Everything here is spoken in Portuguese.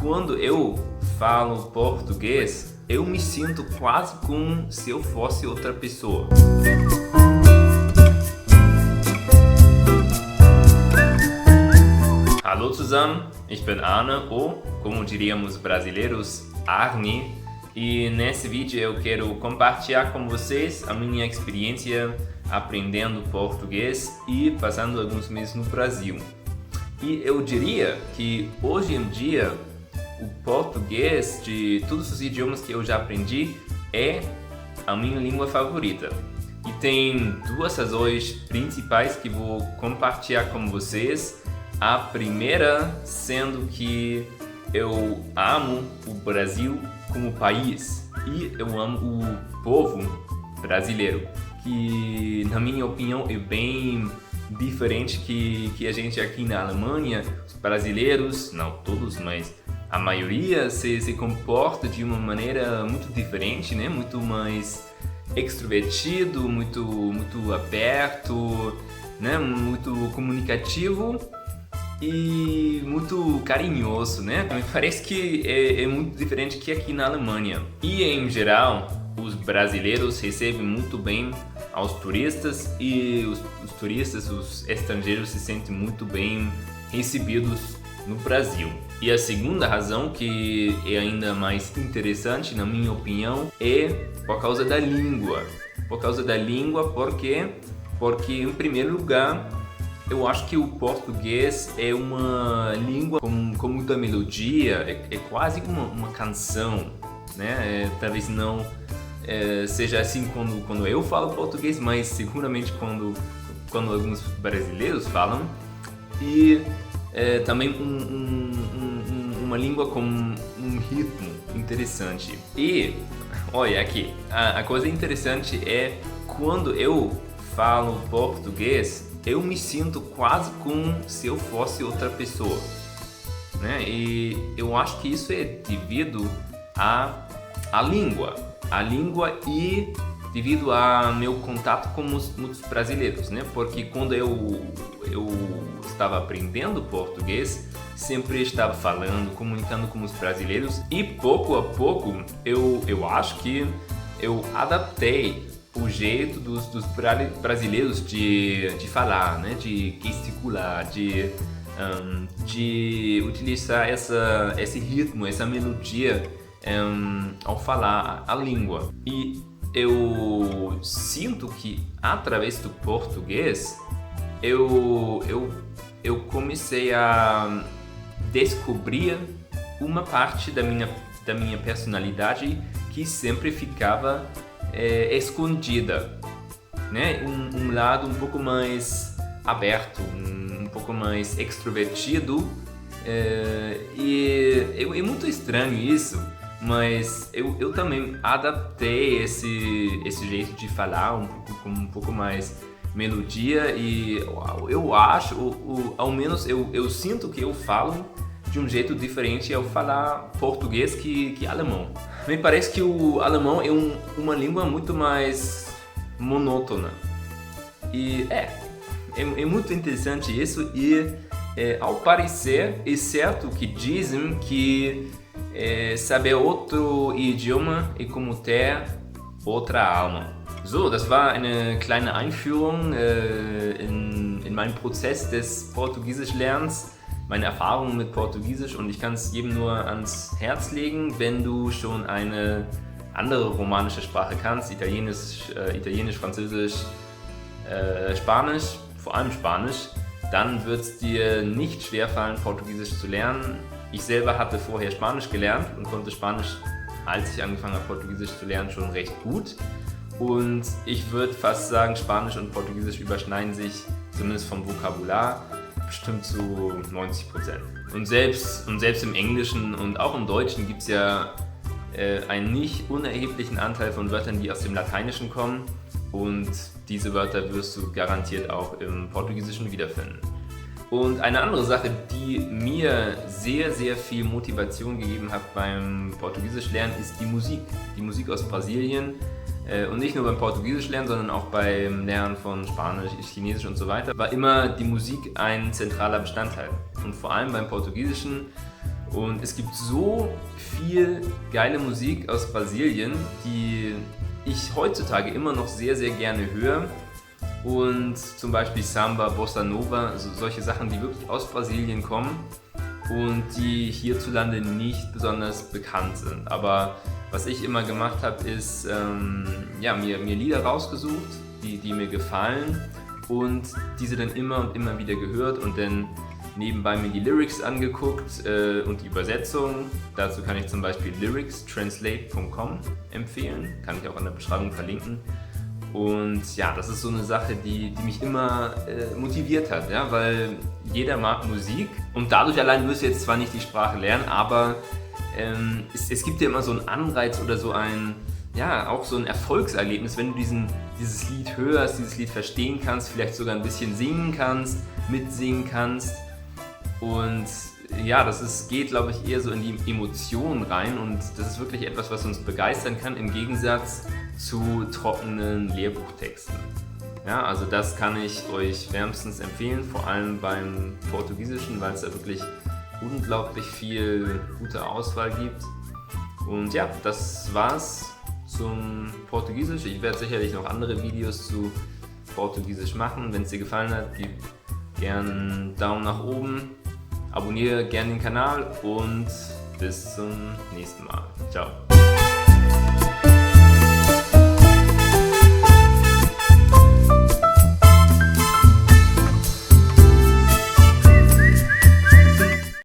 quando eu falo português, eu me sinto quase como se eu fosse outra pessoa. Hallo zusammen, ich bin Arne, ou como diríamos brasileiros, Arne, e nesse vídeo eu quero compartilhar com vocês a minha experiência aprendendo português e passando alguns meses no Brasil. E eu diria que hoje em dia o português de todos os idiomas que eu já aprendi é a minha língua favorita. E tem duas razões principais que vou compartilhar com vocês. A primeira sendo que eu amo o Brasil como país e eu amo o povo brasileiro, que na minha opinião é bem diferente que a gente aqui na Alemanha. Os brasileiros, não todos, mas a maioria se comporta de uma maneira muito diferente, né? Muito mais extrovertido, muito aberto, né? Muito comunicativo e muito carinhoso, né? Me parece que é muito diferente que aqui na Alemanha. E em geral, os brasileiros recebem muito bem aos turistas e os turistas, os estrangeiros se sentem muito bem recebidos no Brasil. E a segunda razão, que é ainda mais interessante na minha opinião, é por causa da língua. Por causa da língua, por quê? Porque em primeiro lugar, eu acho que o português é uma língua com muita melodia, é quase uma canção, né? Talvez não seja assim quando eu falo português, mas seguramente quando alguns brasileiros falam. E também uma língua com um ritmo interessante. E olha aqui, a coisa interessante é quando eu falo português, eu me sinto quase como se eu fosse outra pessoa, né? E eu acho que isso é devido à língua e devido ao meu contato com muitos brasileiros, né? Porque quando eu estava aprendendo português, sempre estava falando, comunicando com os brasileiros e pouco a pouco eu acho que eu adaptei o jeito dos brasileiros de falar, né? De gesticular, de utilizar esse ritmo, essa melodia ao falar a língua. E eu sinto que através do português eu comecei a descobrir uma parte da minha personalidade que sempre ficava escondida, né? Um lado um pouco mais aberto, um pouco mais extrovertido, e é muito estranho isso, mas eu também adaptei esse jeito de falar com um pouco mais melodia, e eu acho, ao menos eu sinto que eu falo de um jeito diferente ao falar português que alemão. Me parece que o alemão é uma língua muito mais monótona. E é muito interessante isso, e ao parecer é certo que dizem que saber outro idioma é como ter outra alma. So, das war eine kleine Einführung in meinen Prozess des Portugiesischlernens, meine Erfahrungen mit Portugiesisch, und ich kann es jedem nur ans Herz legen, wenn du schon eine andere romanische Sprache kannst, Italienisch, Französisch, Spanisch, vor allem Spanisch, dann wird es dir nicht schwerfallen, Portugiesisch zu lernen. Ich selber hatte vorher Spanisch gelernt und konnte Spanisch, als ich angefangen habe, Portugiesisch zu lernen, schon recht gut. Und ich würde fast sagen, Spanisch und Portugiesisch überschneiden sich, zumindest vom Vokabular, bestimmt zu 90%. Und selbst im Englischen und auch im Deutschen gibt es ja einen nicht unerheblichen Anteil von Wörtern, die aus dem Lateinischen kommen. Und diese Wörter wirst du garantiert auch im Portugiesischen wiederfinden. Und eine andere Sache, die mir sehr, sehr viel Motivation gegeben hat beim Portugiesisch lernen, ist die Musik. Die Musik aus Brasilien. Und nicht nur beim Portugiesisch lernen, sondern auch beim Lernen von Spanisch, Chinesisch und so weiter, war immer die Musik ein zentraler Bestandteil. Und vor allem beim Portugiesischen Und es gibt so viel geile Musik aus Brasilien, die ich heutzutage immer noch sehr, sehr gerne höre. Und zum Beispiel Samba, Bossa Nova, also solche Sachen, die wirklich aus Brasilien kommen und die hierzulande nicht besonders bekannt sind. Aber was ich immer gemacht habe, ist mir Lieder rausgesucht, die mir gefallen und diese dann immer und immer wieder gehört und dann nebenbei mir die Lyrics angeguckt und die Übersetzung. Dazu kann ich zum Beispiel lyricstranslate.com empfehlen, kann ich auch in der Beschreibung verlinken. Und ja, das ist so eine Sache, die mich immer motiviert hat, ja, weil jeder mag Musik und dadurch allein wirst du jetzt zwar nicht die Sprache lernen, aber es gibt dir immer so einen Anreiz oder so auch so ein Erfolgserlebnis, wenn du dieses Lied hörst, dieses Lied verstehen kannst, vielleicht sogar ein bisschen singen kannst, mitsingen kannst. Und ja, geht, glaube ich, eher so in die Emotionen rein und das ist wirklich etwas, was uns begeistern kann, im Gegensatz zu trockenen Lehrbuchtexten. Ja, also das kann ich euch wärmstens empfehlen, vor allem beim Portugiesischen, weil es da wirklich unglaublich viel gute Auswahl gibt. Und ja, das war's zum Portugiesisch. Ich werde sicherlich noch andere Videos zu Portugiesisch machen. Wenn es dir gefallen hat, gib gerne einen Daumen nach oben. Abonniere gerne den Kanal und bis zum nächsten Mal. Ciao.